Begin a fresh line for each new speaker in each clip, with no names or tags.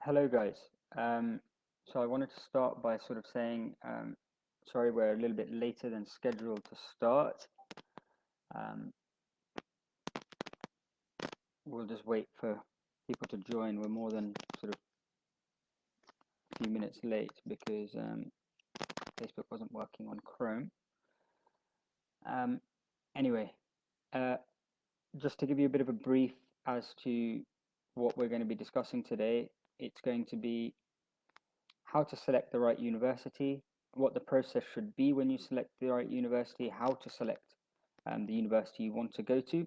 Hello, guys. So I wanted to start by sort of saying, sorry, we're a little bit later than scheduled to start. Um, we'll just wait for people to join. We're more than sort of a few minutes late because Facebook wasn't working on Chrome. Um, anyway, uh, just to give you a bit of a brief as to what we're going to be discussing today, it's going to be how to select the right university, what the process should be when you select the right university, how to select the university you want to go to,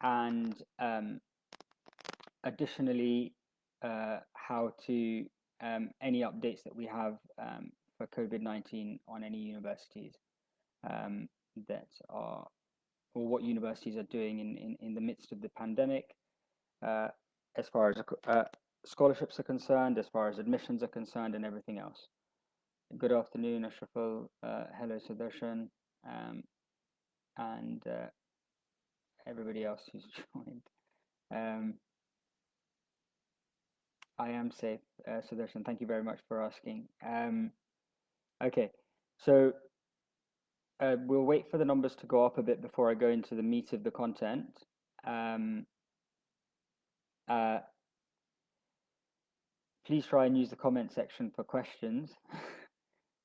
and additionally, how to any updates that we have for COVID-19 on any universities that are, or what universities are doing in the midst of the pandemic, uh, as far as scholarships are concerned, as far as admissions are concerned, and everything else. Good afternoon, Ashraful. Hello, Sudarshan, and everybody else who's joined. Um, I am safe, Sudarshan. Thank you very much for asking. Okay, so we'll wait for the numbers to go up a bit before I go into the meat of the content. Um, uh, please try and use the comment section for questions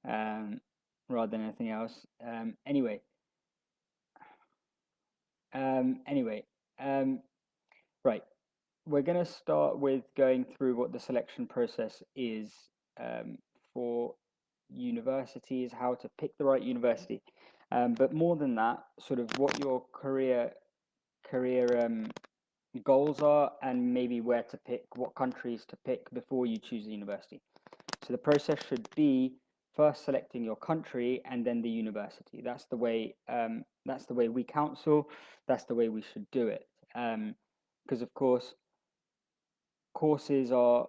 um, rather than anything else. Anyway, right. We're going to start with going through what the selection process is for universities, how to pick the right university. But more than that, sort of what your career goals are, and maybe where to pick, what countries to pick before you choose a university. So the process should be first selecting your country and then the university. That's the way. That's the way we counsel. That's the way we should do it. Because of course, courses are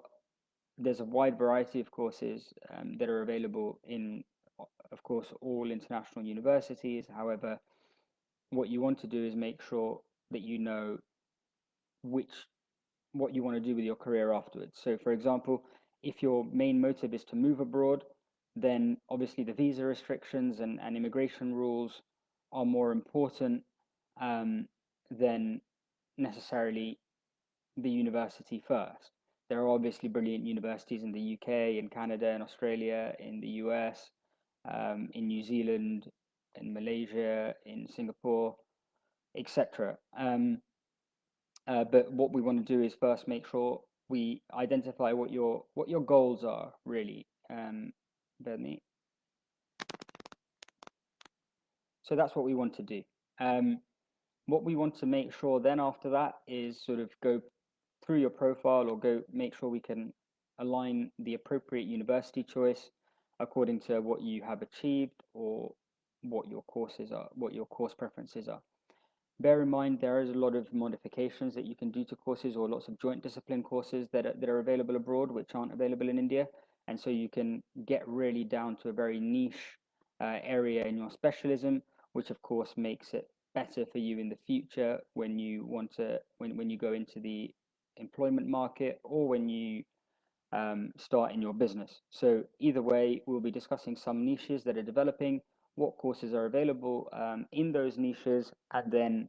there's a wide variety of courses that are available in, of course, all international universities. However, what you want to do is make sure that you know which what you want to do with your career afterwards. So, for example, if your main motive is to move abroad, then obviously the visa restrictions and immigration rules are more important than necessarily the university first. There are obviously brilliant universities in the UK, in Canada, in Australia, in the US, in New Zealand, in Malaysia, in Singapore, etc. But what we want to do is first make sure we identify what your goals are really, Bernie. So that's what we want to do. What we want to make sure then after that is sort of go through your profile, or go make sure we can align the appropriate university choice according to what you have achieved or what your courses are, what your course preferences are. Bear in mind there is a lot of modifications that you can do to courses, or lots of joint discipline courses that are available abroad which aren't available in India, and so you can get really down to a very niche area in your specialism, which of course makes it better for you in the future when you want to when you go into the employment market, or when you start in your business. So either way, we'll be discussing some niches that are developing, what courses are available in those niches, and then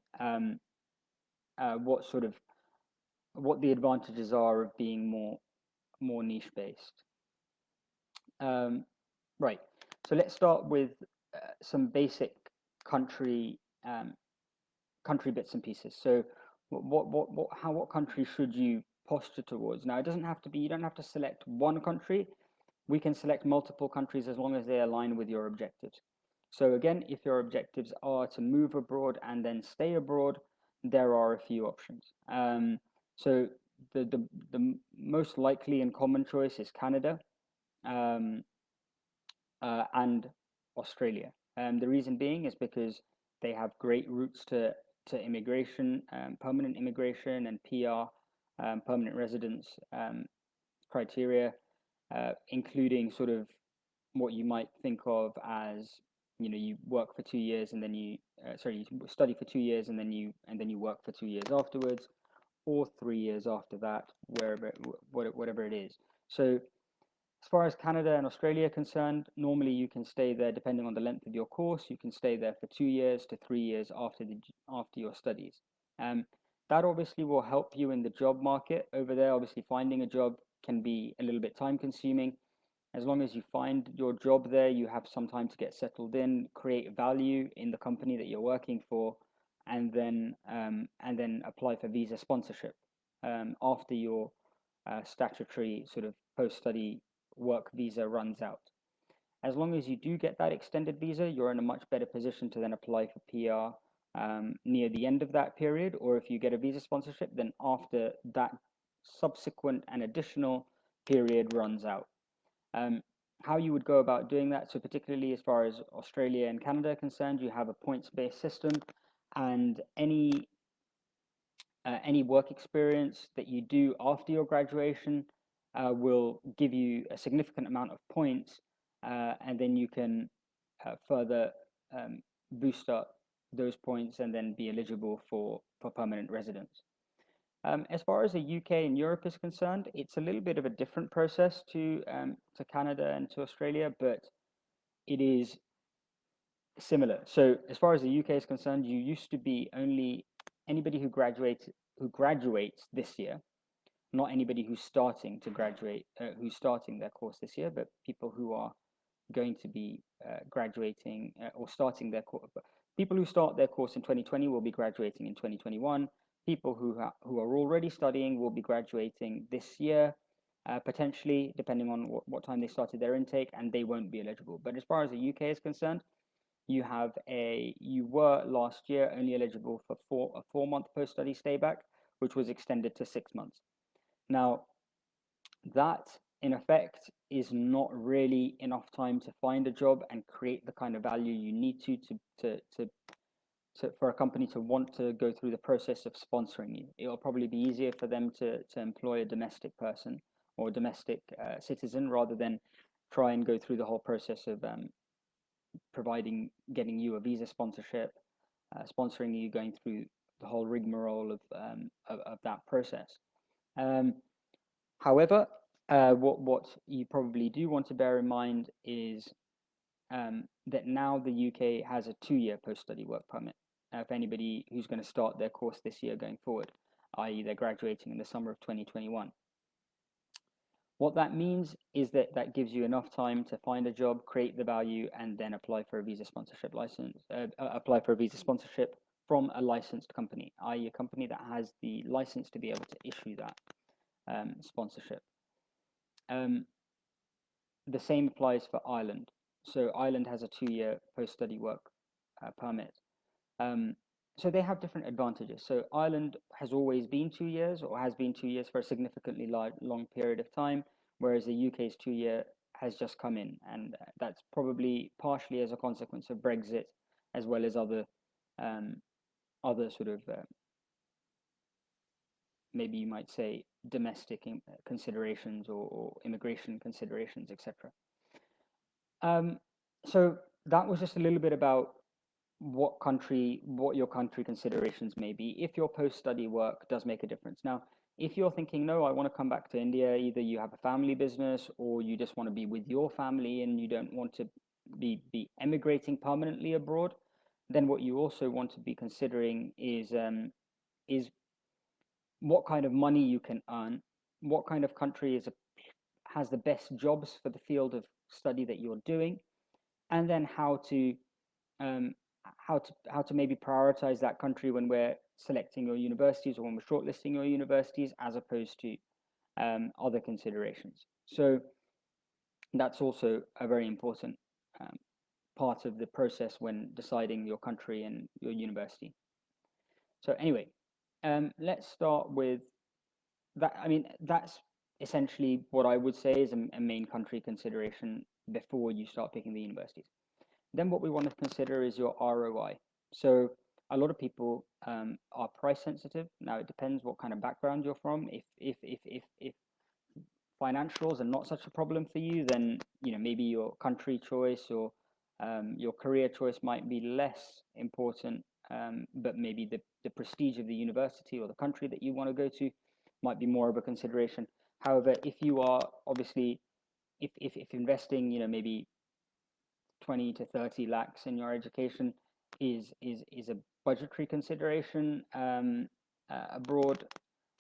what the advantages are of being more niche based. Right. So let's start with some basic country country bits and pieces. So what country should you posture towards? Now, it doesn't have to be, you don't have to select one country. We can select multiple countries as long as they align with your objectives. So again, if your objectives are to move abroad and then stay abroad, there are a few options. So the most likely and common choice is Canada um, and Australia. The reason being is because they have great routes to immigration, permanent immigration, and PR, permanent residence criteria, including sort of what you might think of as, you know, you work for 2 years and then you study for 2 years and then you work for 2 years afterwards, or 3 years after that, whatever it is. So as far as Canada and Australia are concerned, normally you can stay there depending on the length of your course. You can stay there for 2 years to 3 years after your studies. That obviously will help you in the job market over there. Obviously, finding a job can be a little bit time consuming. As long as you find your job there, you have some time to get settled in, create value in the company that you're working for, and then apply for visa sponsorship after your statutory sort of post-study work visa runs out. As long as you do get that extended visa, you're in a much better position to then apply for PR near the end of that period, or if you get a visa sponsorship, then after that subsequent and additional period runs out. How you would go about doing that, so particularly as far as Australia and Canada are concerned, you have a points-based system, and any work experience that you do after your graduation will give you a significant amount of points, and then you can further boost up those points and then be eligible for permanent residence. As far as the UK and Europe is concerned, it's a little bit of a different process to Canada and to Australia, but it is similar. So as far as the UK is concerned, you used to be only anybody who graduates this year, not anybody who's starting to graduate, who's starting their course this year, but people who are going to be graduating or starting their course. People who start their course in 2020 will be graduating in 2021. People who are already studying will be graduating this year, potentially, depending on what time they started their intake, and they won't be eligible. But as far as the UK is concerned, you were last year only eligible for a 4-month post-study stay back, which was extended to 6 months. Now, that in effect is not really enough time to find a job and create the kind of value you need for a company to want to go through the process of sponsoring you. It'll probably be easier for them to employ a domestic person or a domestic citizen rather than try and go through the whole process of getting you a visa sponsorship, sponsoring you, going through the whole rigmarole of that process. However, what you probably do want to bear in mind is that now the UK has a 2-year post-study work permit for anybody who's going to start their course this year going forward, i.e. they're graduating in the summer of 2021. What that means is that that gives you enough time to find a job, create the value, and then apply for a visa sponsorship from a licensed company, i.e. a company that has the license to be able to issue that sponsorship. The same applies for Ireland. So Ireland has a 2-year post-study work permit. So they have different advantages. So Ireland has always been 2 years, or has been 2 years for a significantly long period of time, whereas the UK's 2-year has just come in, and that's probably partially as a consequence of Brexit, as well as other sort of maybe you might say domestic considerations or immigration considerations, etc. So that was just a little bit about what your country considerations may be if your post-study work does make a difference. Now, if you're thinking, no, I want to come back to India, either you have a family business or you just want to be with your family and you don't want to be emigrating permanently abroad, then what you also want to be considering is what kind of money you can earn, what kind of country has the best jobs for the field of study that you're doing, and then how to maybe prioritize that country when we're selecting your universities or when we're shortlisting your universities, as opposed to other considerations. So that's also a very important part of the process when deciding your country and your university. So anyway, let's start with that. I mean, that's essentially what I would say is a main country consideration before you start picking the universities. Then what we want to consider is your ROI. So a lot of people are price sensitive. Now it depends what kind of background you're from. If financials are not such a problem for you, then maybe your country choice or your career choice might be less important but maybe the prestige of the university or the country that you want to go to might be more of a consideration. However, if you are obviously, if investing, maybe 20 to 30 lakhs in your education is a budgetary consideration abroad,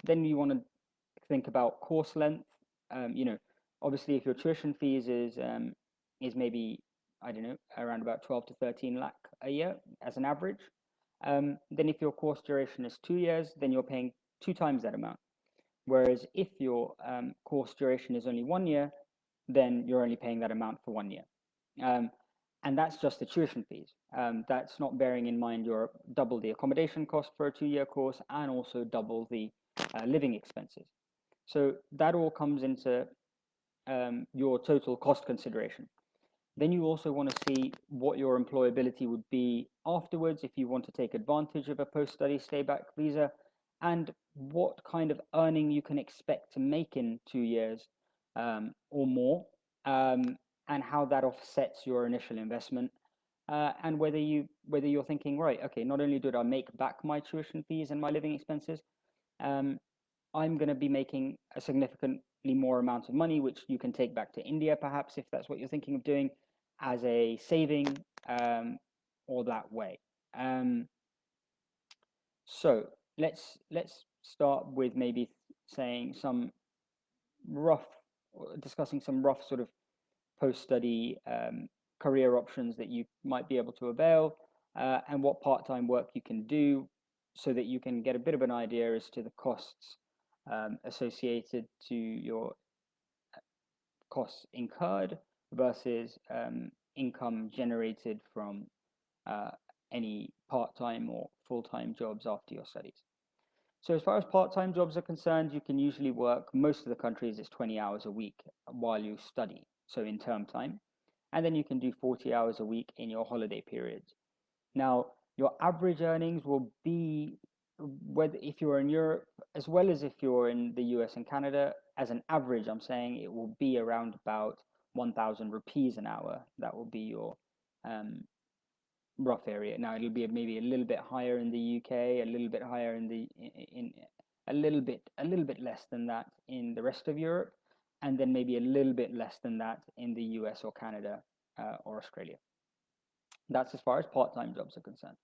then you want to think about course length. Obviously, if your tuition fees is maybe, I don't know, around about 12 to 13 lakh a year as an average, then if your course duration is 2 years, then you're paying 2 times that amount. Whereas if your course duration is only 1 year, then you're only paying that amount for 1 year. And that's just the tuition fees. That's not bearing in mind your double the accommodation cost for a 2-year course and also double the living expenses. So that all comes into your total cost consideration. Then you also want to see what your employability would be afterwards if you want to take advantage of a post-study stay-back visa, and what kind of earning you can expect to make in 2 years or more, and how that offsets your initial investment, and whether you're thinking, right, okay, not only did I make back my tuition fees and my living expenses, I'm going to be making a significantly more amount of money, which you can take back to India, perhaps, if that's what you're thinking of doing, as a saving, or that way. So let's start with maybe saying discussing some rough sort of post-study career options that you might be able to avail, and what part-time work you can do, so that you can get a bit of an idea as to the costs associated to your costs incurred versus income generated from any part-time or full-time jobs after your studies. So as far as part-time jobs are concerned, you can usually work, most of the countries, it's 20 hours a week while you study, so in term time. And then you can do 40 hours a week in your holiday periods. Now, your average earnings will be, whether if you're in Europe, as well as if you're in the US and Canada, as an average, I'm saying it will be around about 1,000 rupees an hour. That will be your rough area. Now it'll be maybe a little bit higher in the UK, a little bit higher in a little bit less than that in the rest of Europe, and then maybe a little bit less than that in the US or Canada or Australia. That's as far as part-time jobs are concerned.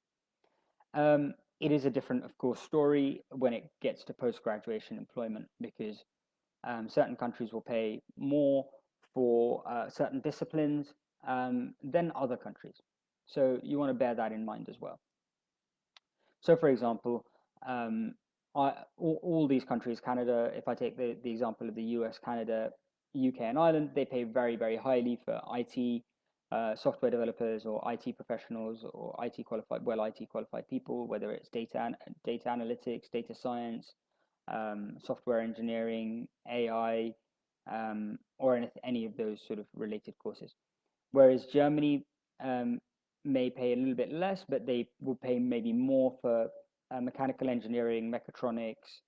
It is a different, of course, story when it gets to post-graduation employment, because certain countries will pay more for certain disciplines than other countries. So you want to bear that in mind as well. So for example, all these countries, Canada, if I take the example of the US, Canada, UK, and Ireland, they pay very, very highly for IT, software developers or IT professionals or IT qualified people, whether it's data analytics, data science, software engineering, AI, or any of those sort of related courses. Whereas Germany may pay a little bit less, but they will pay maybe more for mechanical engineering, mechatronics,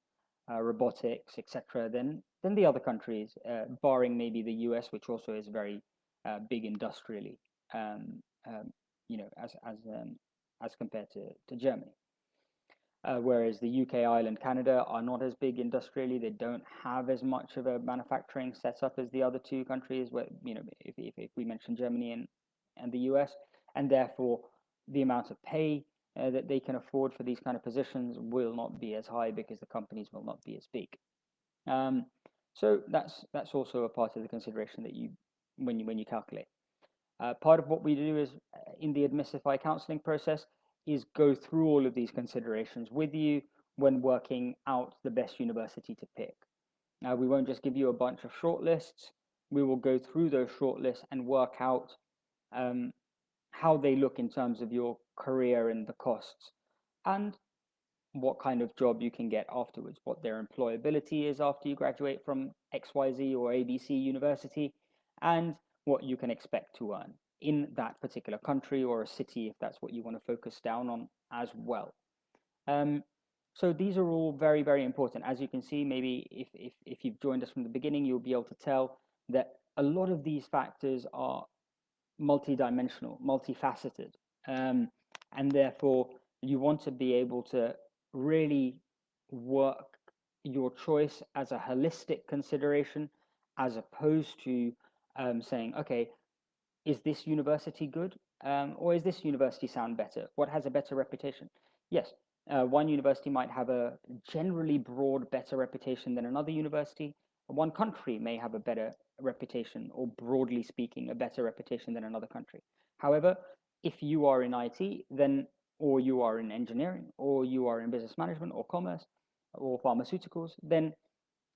robotics, etc., than the other countries, barring maybe the US, which also is very big industrially, as compared to Germany. Whereas the UK, Ireland, Canada are not as big industrially. They don't have as much of a manufacturing setup as the other two countries, where, if we mention Germany and the US, and therefore the amount of pay that they can afford for these kind of positions will not be as high, because the companies will not be as big. So that's also a part of the consideration that when you calculate. Part of what we do is in the Admissify counseling process is go through all of these considerations with you when working out the best university to pick. We won't just give you a bunch of shortlists. We will go through those shortlists and work out how they look in terms of your career and the costs, and what kind of job you can get afterwards, what their employability is after you graduate from XYZ or ABC university, and what you can expect to earn in that particular country or a city, if that's what you want to focus down on as well. So these are all very, very important. As you can see, maybe if you've joined us from the beginning, you'll be able to tell that a lot of these factors are multidimensional, multifaceted, and therefore You want to be able to really work your choice as a holistic consideration, as opposed to saying, okay, is this university good? Or is this university sound better? What has a better reputation? Yes, one university might have a generally broad, better reputation than another university. One country may have a better reputation, or broadly speaking, a better reputation than another country. However, if you are in IT, then, or you are in engineering, or you are in business management, or commerce, or pharmaceuticals, then,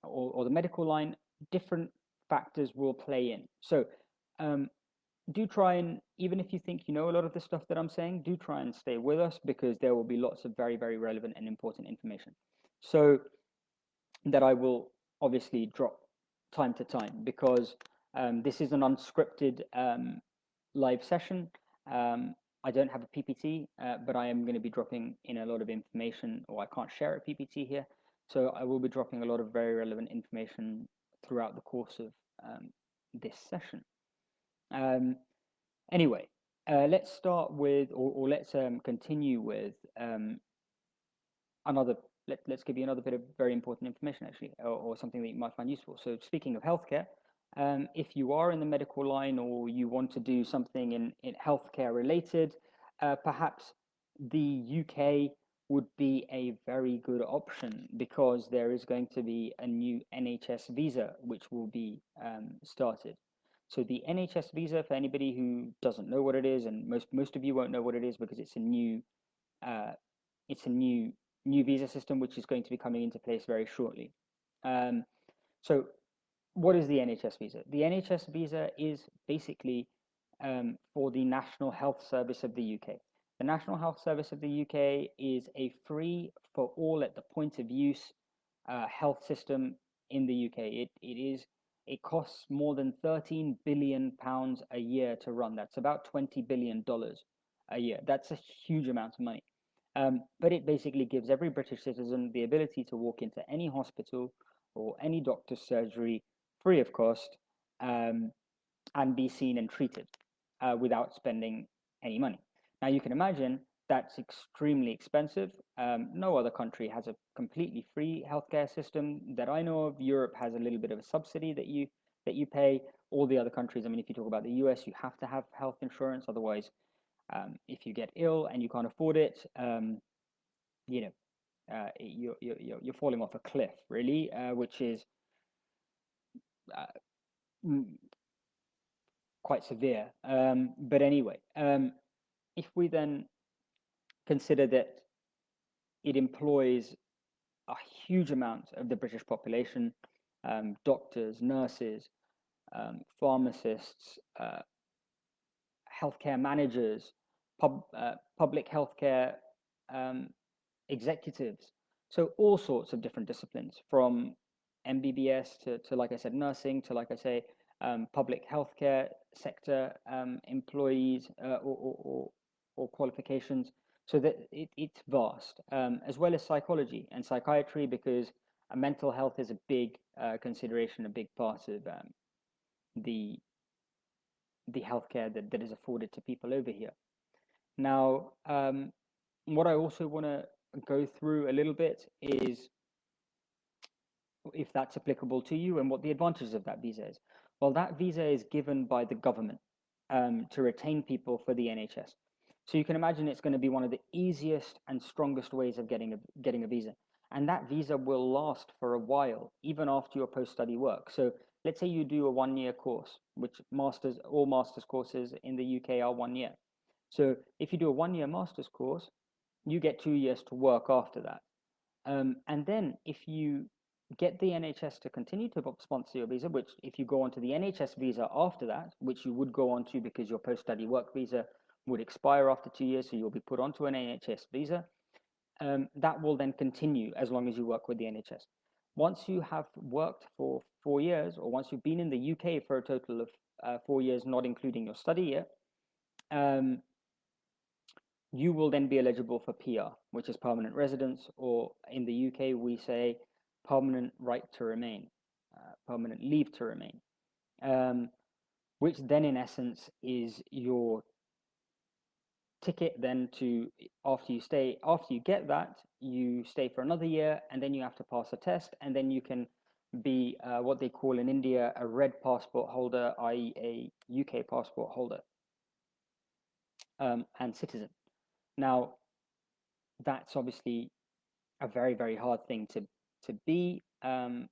or the medical line, different factors will play in. So, um, do try and, even if you think you know a lot of the stuff that I'm saying, do try and stay with us, because there will be lots of very, very relevant and important information. So that I will obviously drop time to time, because this is an unscripted live session. I don't have a PPT, but I am going to be dropping in a lot of information, or I can't share a PPT here. So I will be dropping a lot of very relevant information throughout the course of this session. Anyway, let's start with, or let's continue with another. Let's give you another bit of very important information, actually, or something that you might find useful. So, speaking of healthcare, if you are in the medical line, or you want to do something in healthcare related, perhaps the UK would be a very good option, because there is going to be a new NHS visa which will be started. So the NHS visa, for anybody who doesn't know what it is, and most of you won't know what it is, because it's a new uh, new visa system which is going to be coming into place very shortly. So what is the NHS visa? The NHS visa is basically for the National Health Service of the UK. The National Health Service of the UK is a free for all at the point of use health system in the UK. It costs more than £13 billion a year to run. That's about $20 billion a year. That's a huge amount of money. But it basically gives every British citizen the ability to walk into any hospital or any doctor's surgery free of cost, and be seen and treated without spending any money. Now, you can imagine that's extremely expensive. No other country has a completely free healthcare system that I know of. Europe has a little bit of a subsidy that you pay. All the other countries, I mean, if you talk about the US, you have to have health insurance. Otherwise, if you get ill and you can't afford it, you know, you're falling off a cliff, really, which is uh, quite severe. But anyway, if we then consider that it employs a huge amount of the British population, doctors, nurses, pharmacists, healthcare managers, public healthcare um, executives. So all sorts of different disciplines, from MBBS to like I said, nursing, to, like I say, public healthcare sector employees, or qualifications. So that it's vast, as well as psychology and psychiatry, because mental health is a big consideration, a big part of the healthcare that is afforded to people over here. Now, what I also want to go through a little bit is, if that's applicable to you, and what the advantages of that visa is. Well, that visa is given by the government to retain people for the NHS. So you can imagine it's going to be one of the easiest and strongest ways of getting a visa. And that visa will last for a while, even after your post-study work. So let's say you do a 1-year course, which all master's courses in the UK are 1 year. So if you do a 1-year master's course, you get 2 years to work after that. And then if you get the NHS to continue to sponsor your visa, which, if you go onto the NHS visa after that, which you would go onto because your post-study work visa would expire after 2 years, so you'll be put onto an NHS visa, that will then continue as long as you work with the NHS. Once you have worked for 4 years, or once you've been in the UK for a total of 4 years, not including your study year, you will then be eligible for PR, which is permanent residence, or in the UK we say permanent right to remain, permanent leave to remain, which then in essence is your ticket then to, after you get that, you stay for another year, and then you have to pass a test, and then you can be what they call in India a red passport holder, i.e. a UK passport holder, and citizen. Now, that's obviously a very, very hard thing to be. The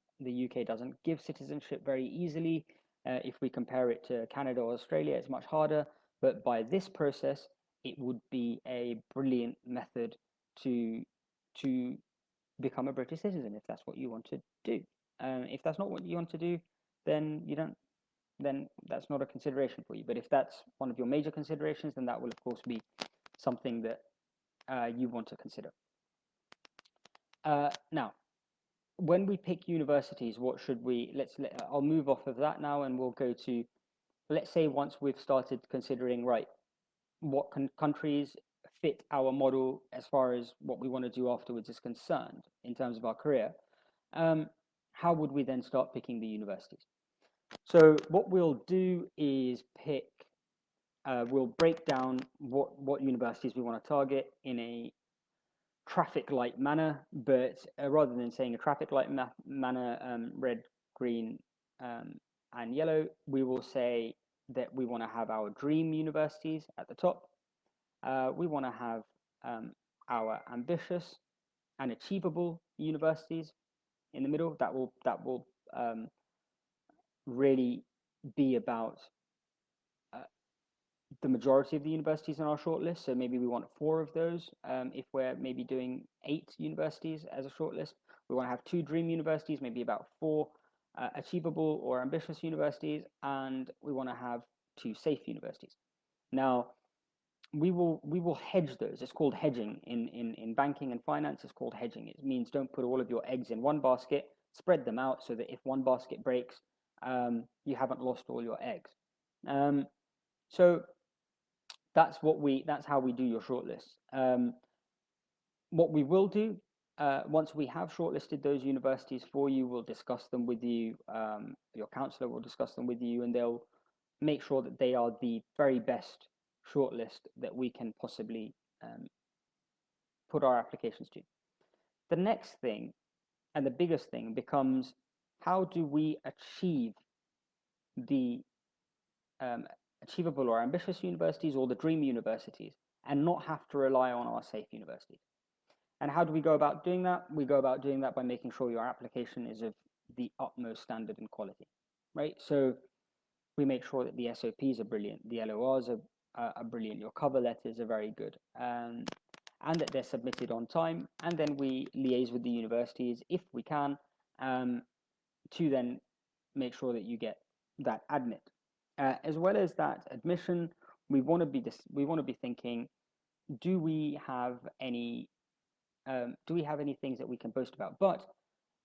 UK doesn't give citizenship very easily. If we compare it to Canada or Australia, it's much harder. But by this process, it would be a brilliant method to to become a British citizen if that's what you want to do. If that's not what you want to do, then you don't. Then that's not a consideration for you. But if that's one of your major considerations, then that will of course be something that you want to consider. Now, when we pick universities, what should we, I'll move off of that now, and we'll go to, let's say once we've started considering, right, what countries fit our model as far as what we want to do afterwards is concerned in terms of our career, how would we then start picking the universities? So what we'll do is pick, we'll break down what universities we want to target in a traffic light manner, but rather than saying a traffic light manner, red, green, and yellow, we will say that we want to have our dream universities at the top. We want to have our ambitious and achievable universities in the middle. That will really be about the majority of the universities in our shortlist. So maybe we want 4 of those. If we're maybe doing 8 universities as a shortlist, we want to have 2 dream universities, maybe about 4 achievable or ambitious universities, and we want to have 2 safe universities. Now, we will hedge those. It's called hedging in banking and finance. It's called hedging. It means don't put all of your eggs in one basket. Spread them out so that if one basket breaks, you haven't lost all your eggs. So that's how we do your shortlist. What we will do once we have shortlisted those universities for you, we'll discuss them with you. Your counselor will discuss them with you, and they'll make sure that they are the very best shortlist that we can possibly put our applications to. The next thing, and the biggest thing, becomes how do we achieve the achievable or ambitious universities or the dream universities and not have to rely on our safe universities. And how do we go about doing that? We go about doing that by making sure your application is of the utmost standard and quality, right? So we make sure that the SOPs are brilliant, the LORs are brilliant, your cover letters are very good, and that they're submitted on time. And then we liaise with the universities if we can to then make sure that you get that admit. As well as that admission, we want to be thinking, do we have any things that we can boast about? But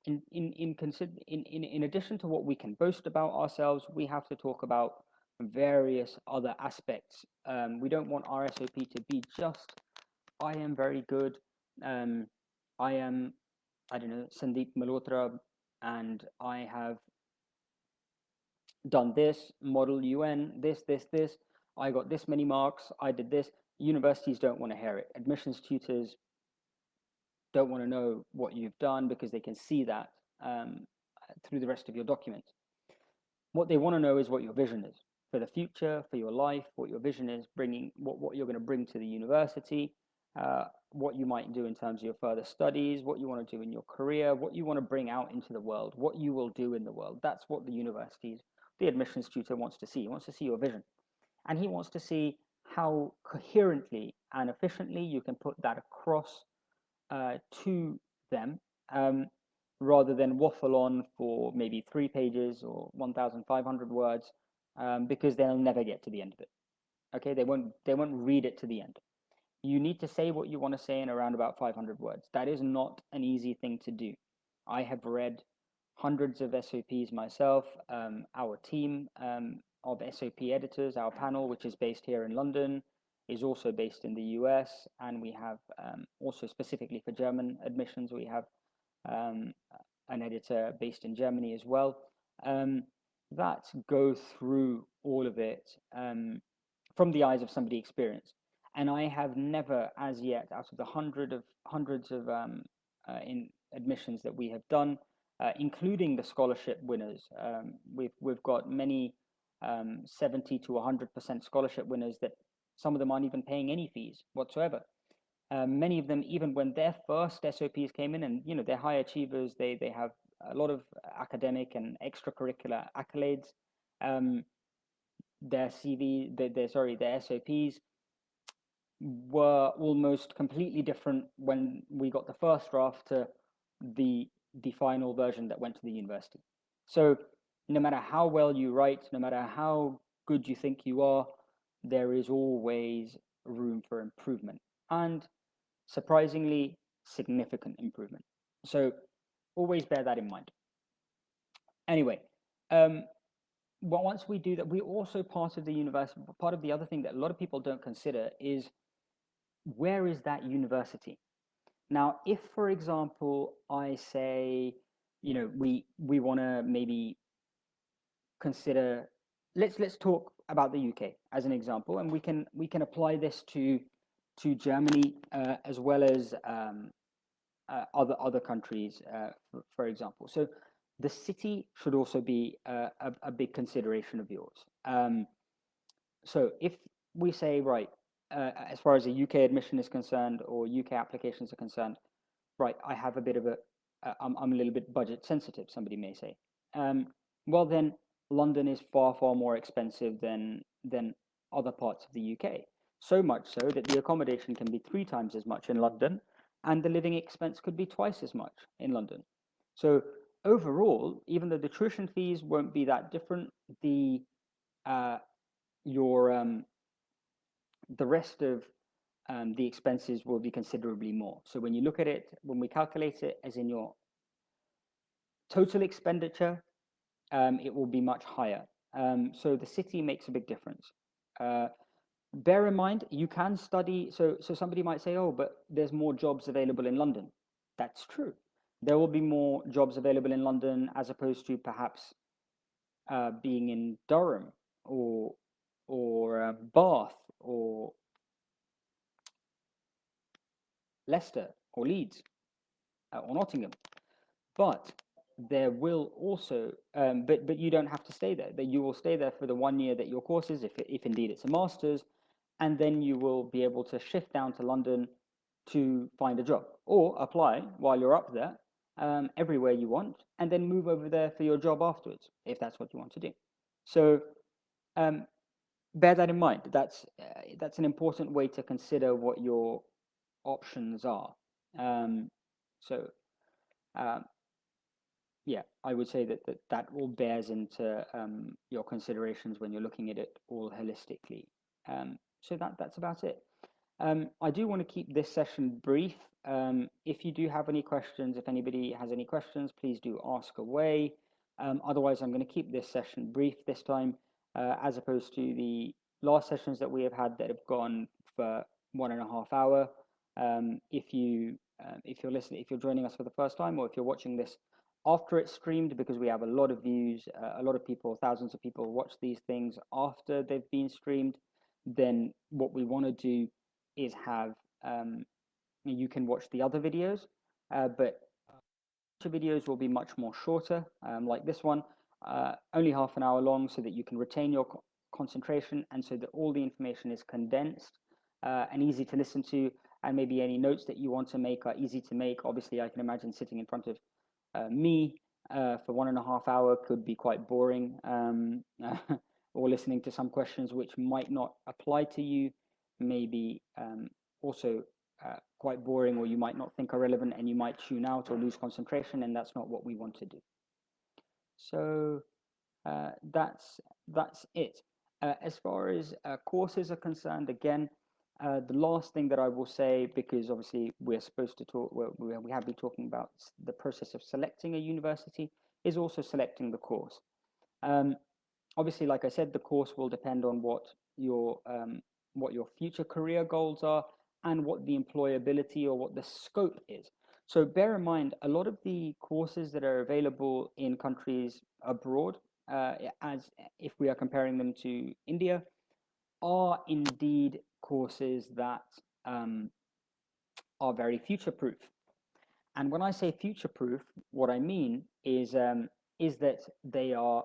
in addition to what we can boast about ourselves, we have to talk about various other aspects. We don't want our SOP to be just, I am very good, I am, I don't know, Sandeep Malhotra, and I have done this, model UN, this, I got this many marks, I did this. Universities don't want to hear it. Admissions tutors don't want to know what you've done because they can see that through the rest of your documents. What they want to know is what your vision is for the future, for your life, what your vision is, bringing what you're going to bring to the university, what you might do in terms of your further studies, what you want to do in your career, what you want to bring out into the world, what you will do in the world. That's what the admissions tutor wants to see. He wants to see your vision. And he wants to see how coherently and efficiently you can put that across to them, rather than waffle on for maybe 3 pages or 1,500 words, because they'll never get to the end of it. Okay, they won't read it to the end. You need to say what you want to say in around about 500 words. That is not an easy thing to do. I have read hundreds of SOPs myself. Our team of SOP editors, our panel, which is based here in London, is also based in the US, and we have also specifically for German admissions, we have an editor based in Germany as well, that go through all of it from the eyes of somebody experienced. And I have never, as yet, out of the hundreds of in admissions that we have done, including the scholarship winners, we've got many 70 to 100% scholarship winners that some of them aren't even paying any fees whatsoever. Many of them, even when their first SOPs came in, and they're high achievers, they have a lot of academic and extracurricular accolades. Their CV, their SOPs were almost completely different when we got the first draft to the final version that went to the university. So no matter how well you write, no matter how good you think you are, there is always room for improvement, and surprisingly significant improvement. So always bear that in mind. Anyway, well, once we do that, we also part of the university. Part of the other thing that a lot of people don't consider is, where is that university? Now, if, for example, I say, we want to maybe consider, let's talk about the UK as an example, and we can apply this to Germany, as well as other countries, for example. So the city should also be a big consideration of yours. So if we say, right, as far as a UK admission is concerned, or UK applications are concerned, right, I have a bit of I'm a little bit budget sensitive, somebody may say. Well, then London is far, far more expensive than other parts of the UK. So much so that the accommodation can be 3 times as much in London, and the living expense could be twice as much in London. So overall, even though the tuition fees won't be that different, the your the rest of the expenses will be considerably more. So when you look at it, when we calculate it as in your total expenditure, it will be much higher. So the city makes a big difference. Bear in mind, you can study. So somebody might say, oh, but there's more jobs available in London. That's true. There will be more jobs available in London as opposed to perhaps being in Durham or Bath or Leicester or Leeds or Nottingham. But there will also, but you don't have to stay there. That you will stay there for the 1 year that your course is, if indeed it's a master's, and then you will be able to shift down to London to find a job, or apply while you're up there, everywhere you want, and then move over there for your job afterwards, if that's what you want to do. So bear that in mind. That's an important way to consider what your options are. So yeah, I would say that all bears into your considerations when you're looking at it all holistically. So that's about it. I do want to keep this session brief. If you do have any questions, if anybody has any questions, please do ask away. Otherwise, I'm going to keep this session brief this time, as opposed to the last sessions that we have had that have gone for 1.5 hours. If you're listening, if you're joining us for the first time, or if you're watching this after it's streamed, because we have a lot of views, a lot of people, thousands of people watch these things after they've been streamed, then what we want to do is have you can watch the other videos, but videos will be much more shorter, like this one, only half an hour long, so that you can retain your concentration, and so that all the information is condensed and easy to listen to, and maybe any notes that you want to make are easy to make. Obviously, I can imagine sitting in front of me for 1.5 hours could be quite boring, or listening to some questions which might not apply to you, maybe also quite boring, or you might not think are relevant, and you might tune out or lose concentration, and that's not what we want to do. So that's it. As far as courses are concerned, again, the last thing that I will say, because obviously we're supposed to talk, we have been talking about the process of selecting a university, is also selecting the course. Obviously, like I said, the course will depend on what your future career goals are, and what the employability or what the scope is. So bear in mind, a lot of the courses that are available in countries abroad, as if we are comparing them to India, are indeed courses that are very future-proof. And when I say future-proof, what I mean is that they are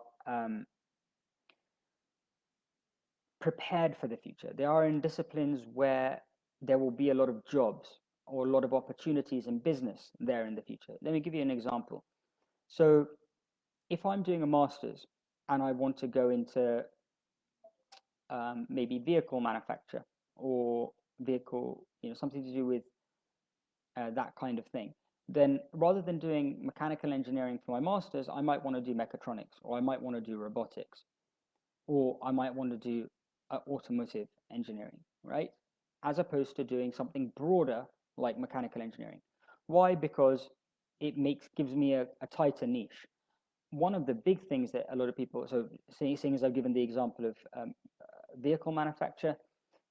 prepared for the future. They are in disciplines where there will be a lot of jobs or a lot of opportunities in business there in the future. Let me give you an example. So if I'm doing a master's and I want to go into maybe vehicle manufacture or vehicle, something to do with that kind of thing, then rather than doing mechanical engineering for my master's, I might want to do mechatronics, or I might want to do robotics, or I might want to do automotive engineering, right? As opposed to doing something broader like mechanical engineering. Why? Because it gives me a tighter niche. One of the big things that a lot of people, so seeing as I've given the example of vehicle manufacture,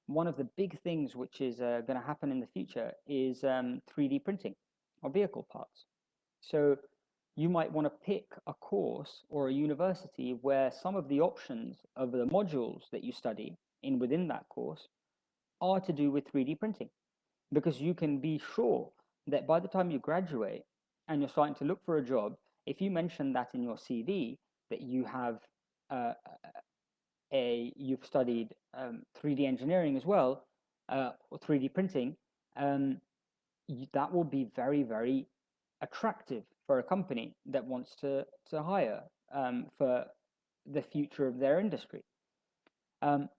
one of the big things which is going to happen in the future is 3D printing of vehicle parts. So you might want to pick a course or a university where some of the options of the modules that you study within that course are to do with 3D printing, because you can be sure that by the time you graduate and you're starting to look for a job, if you mention that in your CV that you have uh, you've studied 3D engineering as well, or 3D printing, that will be very, very attractive for a company that wants to hire for the future of their industry.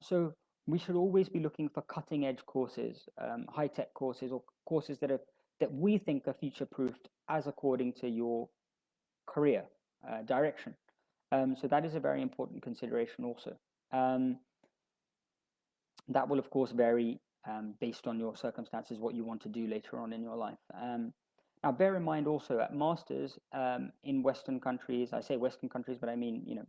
So we should always be looking for cutting edge courses, high-tech courses, or courses that we think are future-proofed as according to your career direction. So that is a very important consideration also. That will, of course, vary based on your circumstances, what you want to do later on in your life. Now, bear in mind also at masters in Western countries, I say Western countries, but I mean,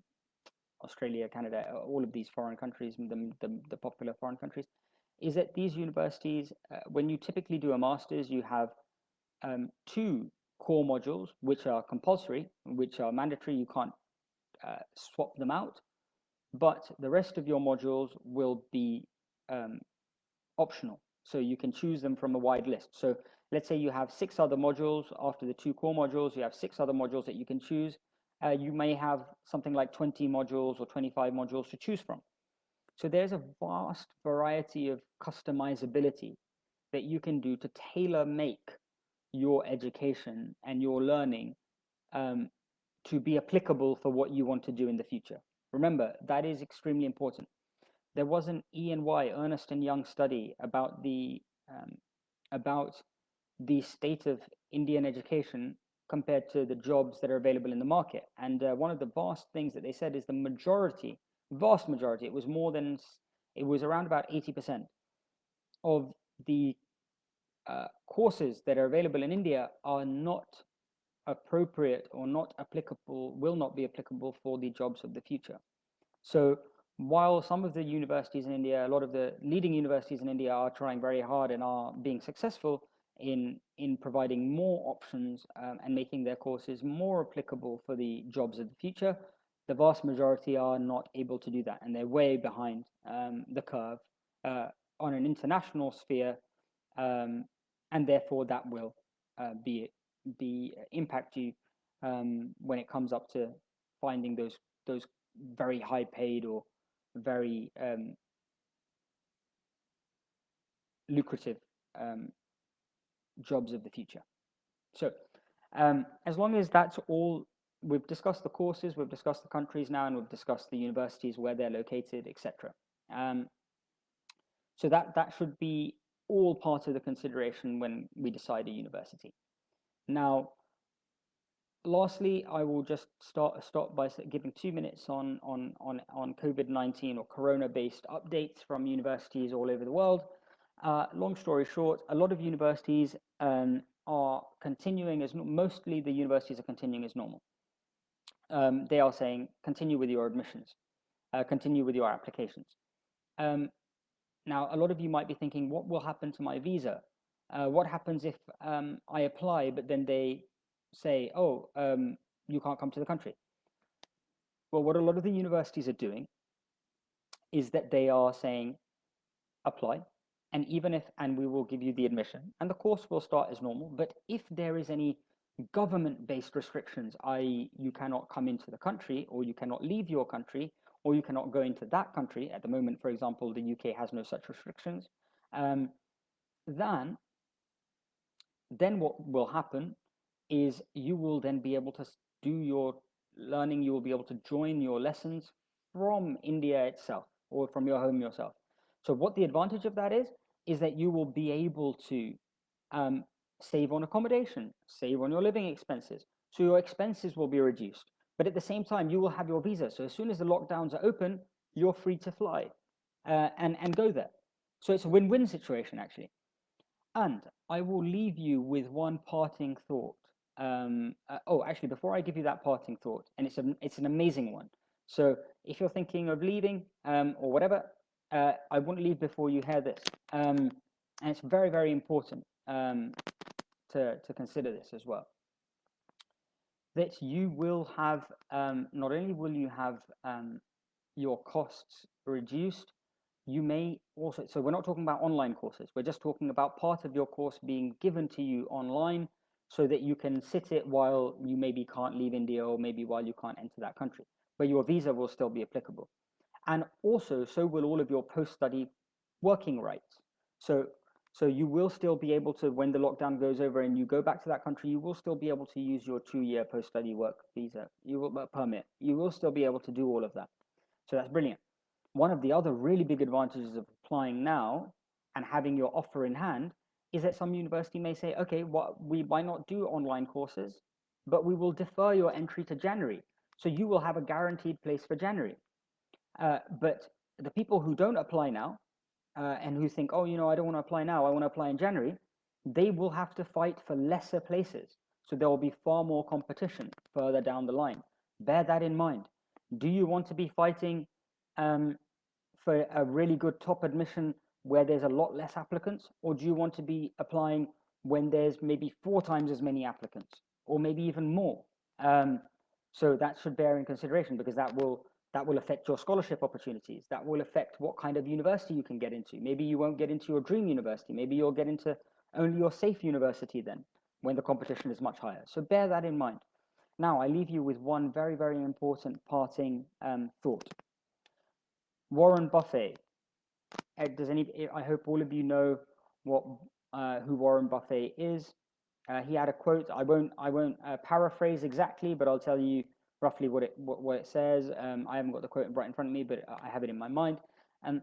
Australia, Canada, all of these foreign countries, the popular foreign countries, is that these universities, when you typically do a master's, you have two core modules, which are compulsory, which are mandatory, you can't swap them out, but the rest of your modules will be optional. So you can choose them from a wide list. So let's say you have 6 other modules. After the 2 core modules, you have 6 other modules that you can choose. You may have something like 20 modules or 25 modules to choose from. So there's a vast variety of customizability that you can do to tailor make your education and your learning to be applicable for what you want to do in the future. Remember, that is extremely important. There was an E&Y, Ernst and Young study about the state of Indian education compared to the jobs that are available in the market. And one of the vast things that they said is the vast majority, it was around about 80% of the courses that are available in India are not appropriate or not applicable, will not be applicable for the jobs of the future. So while some of the universities in India, a lot of the leading universities in India are trying very hard and are being successful in providing more options and making their courses more applicable for the jobs of the future, the vast majority are not able to do that, and they're way behind the curve on an international sphere, and therefore that will be impact you when it comes up to finding those very high paid or very lucrative jobs of the future. So as long as that's all, we've discussed the courses, we've discussed the countries now, and we've discussed the universities, where they're located, etc. So that should be all part of the consideration when we decide a university. Now, lastly, I will just stop by giving 2 minutes on COVID-19 or corona-based updates from universities all over the world. Long story short, a lot of universities are continuing mostly the universities are continuing as normal. They are saying, continue with your admissions, continue with your applications. Now, a lot of you might be thinking, what will happen to my visa? What happens if I apply, but then they say, oh, you can't come to the country? Well, what a lot of the universities are doing is that they are saying, apply. And and we will give you the admission, and the course will start as normal. But if there is any government-based restrictions, i.e. you cannot come into the country, or you cannot leave your country, or you cannot go into that country, at the moment, for example, the UK has no such restrictions, um, then what will happen is you will then be able to do your learning, you will be able to join your lessons from India itself, or from your home yourself. So what the advantage of that is that you will be able to save on accommodation, save on your living expenses. So your expenses will be reduced. But at the same time, you will have your visa. So as soon as the lockdowns are open, you're free to fly and go there. So it's a win-win situation, actually. And I will leave you with one parting thought. Actually, before I give you that parting thought, and it's an amazing one. So if you're thinking of leaving or whatever, I wouldn't leave before you hear this. And it's very, very important to consider this as well. That you will have, not only will you have your costs reduced, you may also, so we're not talking about online courses, we're just talking about part of your course being given to you online so that you can sit it while you maybe can't leave India, or maybe while you can't enter that country, but your visa will still be applicable. And also, so will all of your post-study working rights. So you will still be able to, when the lockdown goes over and you go back to that country, you will still be able to use your 2-year post-study work visa, permit. You will still be able to do all of that. So that's brilliant. One of the other really big advantages of applying now and having your offer in hand is that some university may say, okay, we might not do online courses, but we will defer your entry to January. So you will have a guaranteed place for January. But the people who don't apply now and who think, oh, I don't want to apply now, I want to apply in January, they will have to fight for lesser places. So there will be far more competition further down the line. Bear that in mind. Do you want to be fighting for a really good top admission where there's a lot less applicants, or do you want to be applying when there's maybe 4 times as many applicants, or maybe even more? So that should bear in consideration, because that will affect your scholarship opportunities. That will affect what kind of university you can get into. Maybe you won't get into your dream university. Maybe you'll get into only your safe university then, when the competition is much higher. So bear that in mind. Now, I leave you with one very, very important parting thought. Warren Buffett. I hope all of you know who Warren Buffett is. He had a quote. I won't paraphrase exactly, but I'll tell you roughly what it says. I haven't got the quote right in front of me, but I have it in my mind. And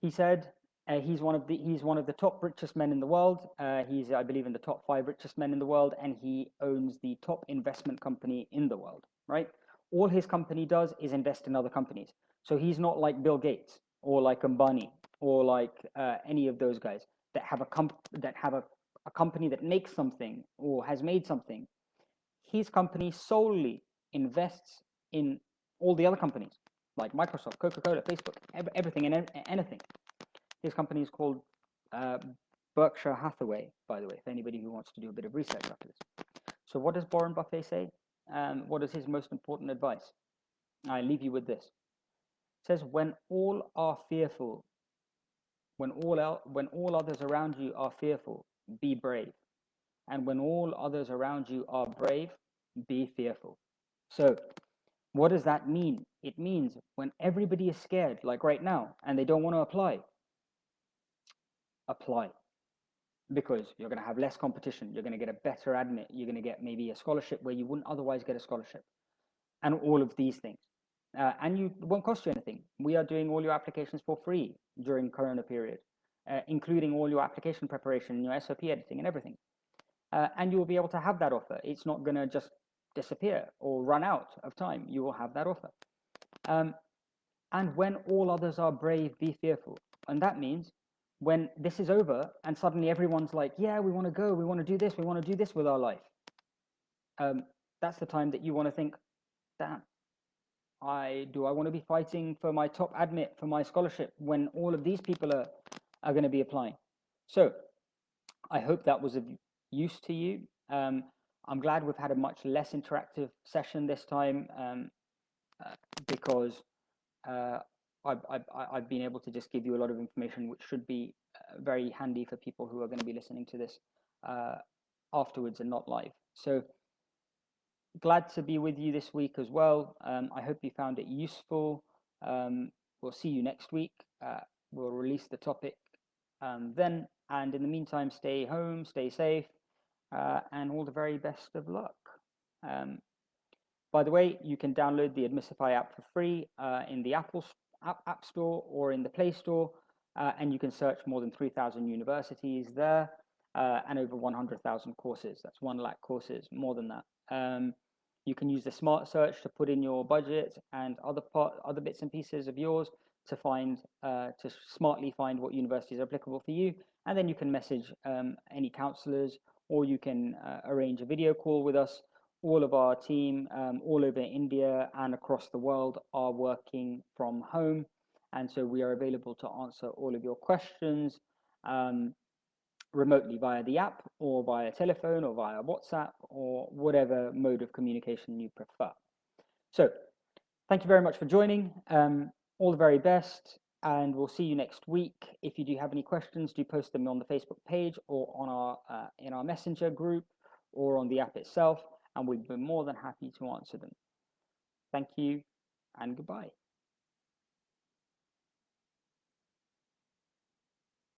he said he's one of the top richest men in the world. He's, I believe, in the top 5 richest men in the world, and he owns the top investment company in the world. Right? All his company does is invest in other companies. So he's not like Bill Gates or like Ambani or like any of those guys that have a company that makes something or has made something. His company solely invests in all the other companies like Microsoft, Coca-Cola, Facebook, everything and anything. His company is called Berkshire Hathaway, by the way, if anybody who wants to do a bit of research after this. So what does Warren Buffett say? What is his most important advice? I leave you with this. It says, when all are fearful, when all others around you are fearful, be brave. And when all others around you are brave, be fearful. So what does that mean? It means when everybody is scared, like right now, and they don't want to apply, because you're going to have less competition. You're going to get a better admit. You're going to get maybe a scholarship where you wouldn't otherwise get a scholarship, and all of these things. And it won't cost you anything. We are doing all your applications for free during Corona period, including all your application preparation and your SOP editing and everything. And you will be able to have that offer. It's not going to just disappear or run out of time. You will have that offer. And when all others are brave, be fearful. And that means when this is over and suddenly everyone's like, yeah, we want to go, we want to do this, we want to do this with our life. That's the time that you want to think, damn, do I want to be fighting for my top admit, for my scholarship, when all of these people are going to be applying? So I hope that was of use to you. I'm glad we've had a much less interactive session this time because I've been able to just give you a lot of information which should be very handy for people who are going to be listening to this afterwards and not live. So glad to be with you this week as well. I hope you found it useful. We'll see you next week. We'll release the topic then. And in the meantime, stay home, stay safe, and all the very best of luck. By the way, you can download the Admissify app for free in the Apple App Store or in the Play Store, and you can search more than 3,000 universities there and over 100,000 courses. That's 1 lakh courses, more than that. You can use the smart search to put in your budget and other bits and pieces of yours to smartly find what universities are applicable for you, and then you can message any counselors, or you can arrange a video call with us. All of our team all over India and across the world are working from home, and so we are available to answer all of your questions remotely via the app or via telephone or via WhatsApp or whatever mode of communication you prefer. So thank you very much for joining. All the very best, and we'll see you next week. If you do have any questions, do post them on the Facebook page or on our in our Messenger group or on the app itself, and we'd be more than happy to answer them. Thank you and goodbye.